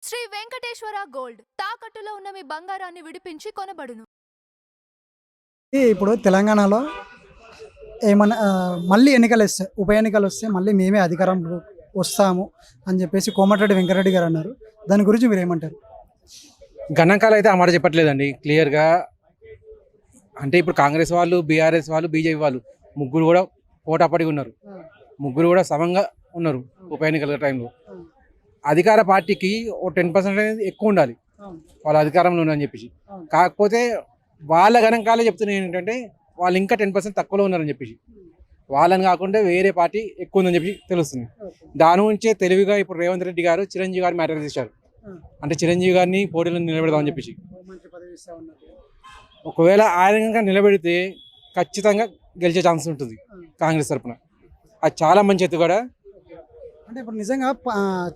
Shri Venkateswara gold తాకట్టులో ఉన్న మీ బంగారాన్ని విడిపించి కొనబడును. ఇప్పుడు తెలంగాణలో ఏమన్నా మళ్ళీ ఎన్నికలు వస్తాయి, ఉప ఎన్నికలు వస్తే మళ్ళీ మేమే అధికారంలో వస్తాము అని చెప్పేసి కోమటిరెడ్డి వెంకటరెడ్డి గారు అన్నారు. దాని గురించి మీరు ఏమంటారు? గణాంకాలు అయితే ఆ మాట చెప్పట్లేదండి క్లియర్గా. అంటే ఇప్పుడు కాంగ్రెస్ వాళ్ళు, బీఆర్ఎస్ వాళ్ళు, బీజేపీ వాళ్ళు ముగ్గురు కూడా పోటాపడిగా ఉన్నారు. ముగ్గురు కూడా సమంగా ఉన్నారు ఉప ఎన్నికల టైంలో. అధికార పార్టీకి ఓ 10% అనేది ఎక్కువ ఉండాలి వాళ్ళ అధికారంలో ఉందని చెప్పేసి. కాకపోతే వాళ్ళ గణాంకాలే చెప్తున్నాయి ఏంటంటే వాళ్ళు ఇంకా 10% తక్కువలో ఉన్నారని చెప్పేసి. వాళ్ళని కాకుండా వేరే పార్టీ ఎక్కువ ఉందని చెప్పి తెలుస్తుంది. దాని నుంచే తెలివిగా ఇప్పుడు రేవంత్ రెడ్డి గారు చిరంజీవి గారు మ్యాటర్ చేశారు. అంటే చిరంజీవి గారిని పోటీలో నిలబెడదామని చెప్పేసి. ఒకవేళ ఆయన కనుక నిలబెడితే ఖచ్చితంగా గెలిచే ఛాన్స్ ఉంటుంది కాంగ్రెస్ తరఫున. అది చాలా మంచి ఎత్తుగడ. అంటే ఇప్పుడు నిజంగా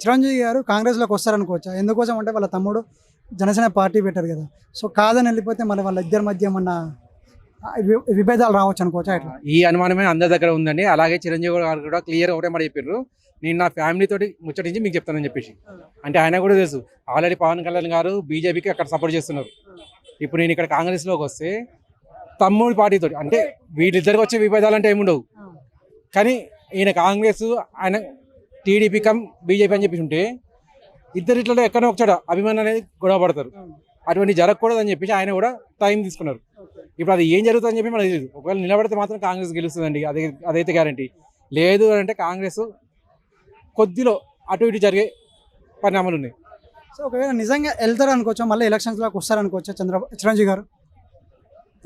చిరంజీవి గారు కాంగ్రెస్లోకి వస్తారనుకోవచ్చా? ఎందుకోసం అంటే వాళ్ళ తమ్ముడు జనసేన పార్టీ పెట్టారు కదా, సో కాదని వెళ్ళిపోతే మళ్ళీ వాళ్ళ ఇద్దరి మధ్య ఏమన్నా విభేదాలు రావచ్చు అనుకోవచ్చా? ఇట్లా ఈ అనుమానమే అందరి దగ్గర ఉందండి. అలాగే చిరంజీవి గారు కూడా క్లియర్ ఒకటే మాట చెప్పారు, నేను నా ఫ్యామిలీ తోటి ముచ్చటించి మీకు చెప్తానని చెప్పేసి. అంటే ఆయన కూడా తెలుసు ఆల్రెడీ పవన్ కళ్యాణ్ గారు బీజేపీకి అక్కడ సపోర్ట్ చేస్తున్నారు. ఇప్పుడు నేను ఇక్కడ కాంగ్రెస్లోకి వస్తే తమ్ముడి పార్టీతో అంటే వీళ్ళిద్దరికి వచ్చే విభేదాలు అంటే ఏముండవు. కానీ ఈయన కాంగ్రెస్, ఆయన టీడీపీ కమ్ బీజేపీ అని చెప్పేసి ఉంటే ఇద్దరు ఇట్లా ఎక్కడో ఒకచోట అభిమానం అనేది గొడవ పడతారు. అటువంటి జరగకూడదని చెప్పేసి ఆయన కూడా టైం తీసుకున్నారు. ఇప్పుడు అది ఏం జరుగుతుందని చెప్పి మనకు తెలియదు. ఒకవేళ నిలబడితే మాత్రం కాంగ్రెస్ గెలుస్తుందండి, అదైతే గ్యారంటీ. లేదు అంటే కాంగ్రెస్ కొద్దిలో అటు ఇటు జరిగే పరిణామాలు ఉన్నాయి. సో ఒకవేళ నిజంగా వెళ్తారు అనుకోవచ్చా, మళ్ళీ ఎలక్షన్స్లోకి వస్తారనుకోవచ్చా చిరంజీవి గారు?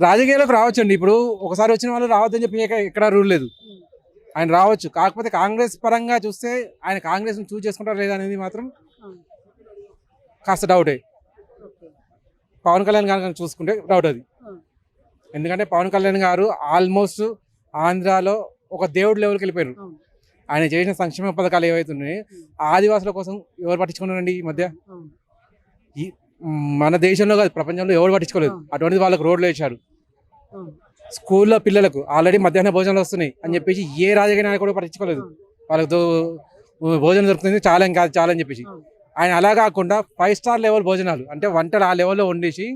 రాజకీయాలకు రావచ్చండి. ఇప్పుడు ఒకసారి వచ్చిన వాళ్ళు రావద్దని చెప్పి ఎక్కడా రూల్ లేదు. ఆయన రావచ్చు. కాకపోతే కాంగ్రెస్ పరంగా చూస్తే ఆయన కాంగ్రెస్ని చూజ్ చేసుకుంటారా లేదా అనేది మాత్రం కాస్త డౌటే. పవన్ కళ్యాణ్ గారు చూసుకుంటే డౌట్ అది. ఎందుకంటే పవన్ కళ్యాణ్ గారు ఆల్మోస్ట్ ఆంధ్రాలో ఒక దేవుడి లెవెల్కి వెళ్ళిపోయారు. ఆయన చేసిన సంక్షేమ పథకాలు ఏవైతున్నాయి ఆదివాసుల కోసం ఎవరు పట్టించుకున్నారండి ఈ మధ్య? ఈ మన దేశంలో కాదు, ప్రపంచంలో ఎవరు పట్టించుకోలేదు. అటువంటిది వాళ్ళకు రోడ్లు వేశారు. స్కూల్లో పిల్లలకు ఆల్రెడీ మధ్యాహ్న భోజనాలు వస్తున్నాయి అని చెప్పేసి ఏ రాజకీయ నాయకుడు పట్టించుకోలేదు. వాళ్ళకు భోజనం దొరుకుతుంది చాలా కాదు చాలా అని చెప్పేసి. ఆయన అలా కాకుండా 5 స్టార్ లెవెల్ భోజనాలు అంటే వంటలు ఆ లెవెల్లో వండేసి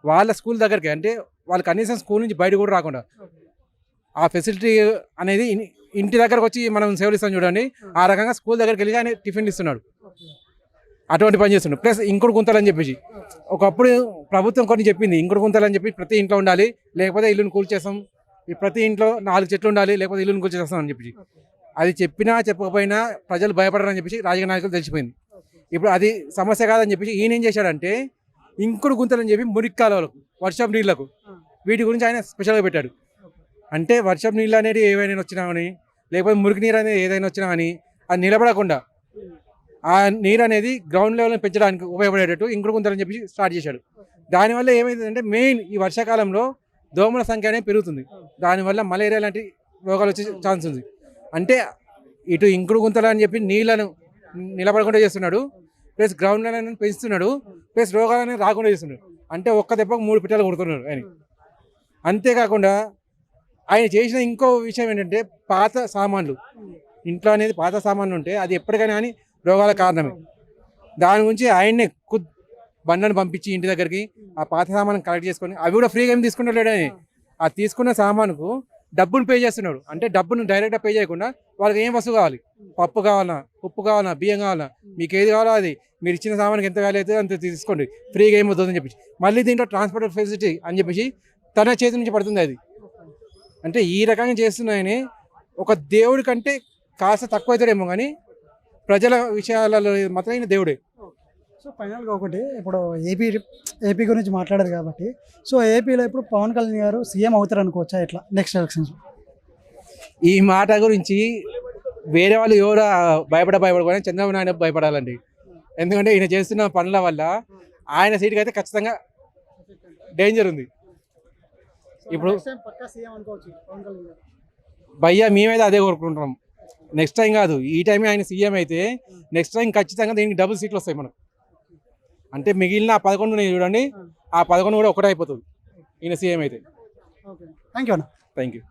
వాళ్ళ స్కూల్ దగ్గరికి, అంటే వాళ్ళు కనీసం స్కూల్ నుంచి బయట కూడా రాకుండా ఆ ఫెసిలిటీ అనేది ఇంటి దగ్గరకు వచ్చి మనం సేవలు ఇస్తాం చూడండి, ఆ రకంగా స్కూల్ దగ్గరికి వెళ్ళి ఆయన టిఫిన్ ఇస్తున్నాడు. అటువంటి పని చేస్తున్నాడు. ప్లస్ ఇంకుడు గుంతలు అని చెప్పేసి ఒకప్పుడు ప్రభుత్వం కొన్ని చెప్పింది, ఇంకుడు గుంతలు అని చెప్పి ప్రతి ఇంట్లో ఉండాలి, లేకపోతే ఇల్లుని కూల్చేస్తాం, ప్రతి ఇంట్లో 4 చెట్లు ఉండాలి, లేకపోతే ఇల్లుని కూల్చేస్తాం అని చెప్పి. అది చెప్పినా చెప్పకపోయినా ప్రజలు భయపడరని చెప్పేసి రాజకీయ నాయకులు తెలిసిపోయింది. ఇప్పుడు అది సమస్య కాదని చెప్పేసి ఈయన ఏం చేశాడంటే ఇంకుడు గుంతలు అని చెప్పి మురికి కాలువలకు, వర్షపు నీళ్లకు, వీటి గురించి ఆయన స్పెషల్గా పెట్టాడు. అంటే వర్షపు నీళ్ళు అనేది ఏవైనా వచ్చినా కానీ, లేకపోతే మురికి నీరు అనేది ఏదైనా వచ్చినా కానీ అది నిలబడకుండా ఆ నీరు అనేది గ్రౌండ్ లెవెల్ని పెంచడానికి ఉపయోగపడేటట్టు ఇంకుడు గుంతలని చెప్పి స్టార్ట్ చేశాడు. దానివల్ల ఏమైందంటే మెయిన్ ఈ వర్షాకాలంలో దోమల సంఖ్య అనేది పెరుగుతుంది. దానివల్ల మలేరియా లాంటి రోగాలు వచ్చే ఛాన్స్ ఉంది. అంటే ఇటు ఇంకుడు గుంతలు అని చెప్పి నీళ్లను నిలబడకుండా చేస్తున్నాడు, ప్లస్ గ్రౌండ్ లెవెల్ పెంచుతున్నాడు, ప్లస్ రోగాలని రాకుండా చేస్తున్నాడు. అంటే ఒక్క దెబ్బకు 3 పిట్టలు కొడుతున్నాడు ఆయన. అంతేకాకుండా ఆయన చేసిన ఇంకో విషయం ఏంటంటే పాత సామాన్లు, ఇంట్లో అనేది పాత సామాన్లు ఉంటే అది ఎప్పటికైనా కానీ రోగాల కారణమే. దాని గురించి ఆయన్నే బండను పంపించి ఇంటి దగ్గరికి ఆ పాత సామాను కలెక్ట్ చేసుకొని అవి కూడా ఫ్రీగా ఏం తీసుకుంటలేడు. ఆయన ఆ తీసుకున్న సామానుకు డబ్బును పే చేస్తున్నాడు. అంటే డబ్బును డైరెక్ట్గా పే చేయకుండా వాళ్ళకి ఏం వస్తువు కావాలి, పప్పు కావాలన్నా, ఉప్పు కావాలన్నా, బియ్యం కావాలన్నా, మీకు ఏది కావాలో అది మీరు ఇచ్చిన సామానికి ఎంత వాల్యూ అవుతుందో అంత తీసుకోండి, ఫ్రీగా ఏమవుతుందని చెప్పేసి మళ్ళీ దీంట్లో ట్రాన్స్పోర్ట్ ఫెసిలిటీ అని చెప్పేసి తన చేతి నుంచి పడుతుంది అది. అంటే ఈ రకంగా చేస్తున్నాయని ఒక దేవుడి కంటే కాస్త తక్కువ అవుతాడేమో కానీ ప్రజల విషయాలలో మాత్రం ఆయన దేవుడే. సో ఫైనల్గా ఒకటి, ఇప్పుడు ఏపీ గురించి మాట్లాడారు కాబట్టి, సో ఏపీలో ఇప్పుడు పవన్ కళ్యాణ్ గారు సీఎం అవుతారు అనుకోవచ్చా ఇట్లా నెక్స్ట్ ఎలక్షన్స్? ఈ మాట గురించి వేరే వాళ్ళు ఎవరు భయపడకూడదు, చంద్రబాబు నాయుడు భయపడాలండి. ఎందుకంటే ఈయన చేస్తున్న పనుల వల్ల ఆయన సీట్కి అయితే ఖచ్చితంగా డేంజర్ ఉంది. ఇప్పుడు భయ్యా మేమైతే అదే కోరుకుంటున్నాం. నెక్స్ట్ టైం కాదు, ఈ టైం ఆయన సీఎం అయితే నెక్స్ట్ టైం ఖచ్చితంగా దీనికి డబుల్ సీట్లు వస్తాయి మనకు. అంటే మిగిలిన 11 చూడండి, ఆ 11 కూడా ఒకటే అయిపోతుంది ఈయన సీఎం అయితే. థ్యాంక్ యూ అన్న. Thank you.